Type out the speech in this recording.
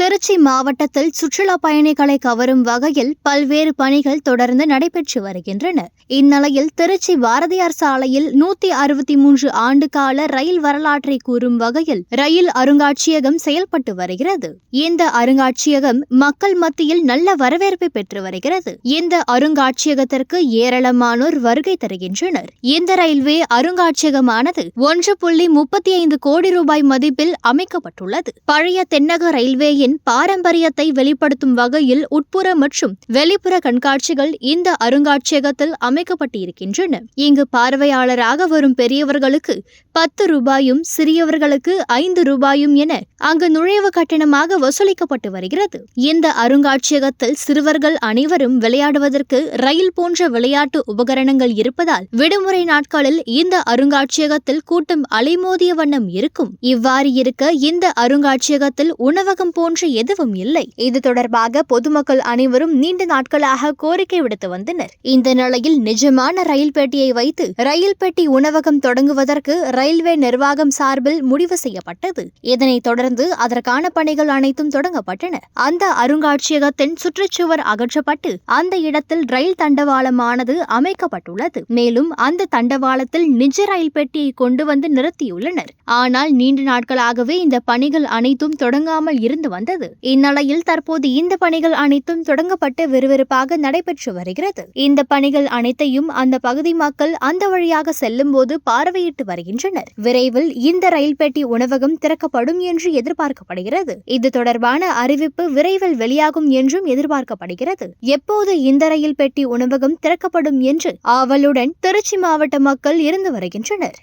திருச்சி மாவட்டத்தில் சுற்றுலா பயணிகளை கவரும் வகையில் பல்வேறு பணிகள் தொடர்ந்து நடைபெற்று வருகின்றன. இந்நிலையில் திருச்சி பாரதியார் சாலையில் 163 ஆண்டு கால ரயில் வரலாற்றை கூறும் வகையில் ரயில் அருங்காட்சியகம் செயல்பட்டு வருகிறது. இந்த அருங்காட்சியகம் மக்கள் மத்தியில் நல்ல வரவேற்பை பெற்று வருகிறது. இந்த அருங்காட்சியகத்திற்கு ஏராளமானோர் வருகை தருகின்றனர். இந்த ரயில்வே அருங்காட்சியகமானது 1.35 கோடி ரூபாய் மதிப்பில் அமைக்கப்பட்டுள்ளது. பழைய தென்னக ரயில்வேயின் பாரம்பரியத்தை வெளிப்படுத்தும் வகையில் உட்புற மற்றும் வெளிப்புற கண்காட்சிகள் இந்த அருங்காட்சியகத்தில் அமைக்கப்பட்டிருக்கின்றன. இங்கு பார்வையாளராக வரும் பெரியவர்களுக்கு 10 ரூபாயும் சிறியவர்களுக்கு 5 ரூபாயும் என அங்கு நுழைவு கட்டணமாக வசூலிக்கப்பட்டு வருகிறது. இந்த அருங்காட்சியகத்தில் சிறுவர்கள் அனைவரும் விளையாடுவதற்கு ரயில் போன்ற விளையாட்டு உபகரணங்கள் இருப்பதால் விடுமுறை நாட்களில் இந்த அருங்காட்சியகத்தில் கூட்டம் அலைமோதிய வண்ணம் இருக்கும். இவ்வாறு இருக்க இந்த அருங்காட்சியகத்தில் உணவகம் போன்ற எதுவும் இல்லை. இது தொடர்பாக பொதுமக்கள் அனைவரும் நீண்ட நாட்களாக கோரிக்கை விடுத்து வந்தனர். இந்த நிலையில் நிஜமான ரயில் பெட்டியை வைத்து ரயில் பெட்டி உணவகம் தொடங்குவதற்கு ரயில்வே நிர்வாகம் சார்பில் முடிவு செய்யப்பட்டது. இதனைத் தொடர்ந்து அதற்கான பணிகள் அனைத்தும் தொடங்கப்பட்டன. அந்த அருங்காட்சியகத்தின் சுற்றுச்சுவர் அகற்றப்பட்டு அந்த இடத்தில் ரயில் தண்டவாளமானது அமைக்கப்பட்டுள்ளது. மேலும் அந்த தண்டவாளத்தில் நிஜ ரயில் பெட்டியை கொண்டு வந்து நிறுத்தியுள்ளனர். ஆனால் நீண்ட நாட்களாகவே இந்த பணிகள் அனைத்தும் தொடங்காமல் இருந்து வந்தது. இந்நிலையில் தற்போது இந்த பணிகள் அனைத்தும் தொடங்கப்பட்டு விறுவிறுப்பாக நடைபெற்று வருகிறது. இந்த பணிகள் அனைத்தையும் அந்த பகுதி மக்கள் அந்த வழியாக செல்லும் போது பார்வையிட்டு வருகின்றனர். விரைவில் இந்த ரயில் பெட்டி உணவகம் திறக்கப்படும் என்று எதிர்பார்க்கப்படுகிறது. இது தொடர்பான அறிவிப்பு விரைவில் வெளியாகும் என்றும் எதிர்பார்க்கப்படுகிறது. எப்போது இந்த ரயில் பெட்டி உணவகம் திறக்கப்படும் என்று ஆவலுடன் திருச்சி மாவட்ட மக்கள் இருந்து வருகின்றனர்.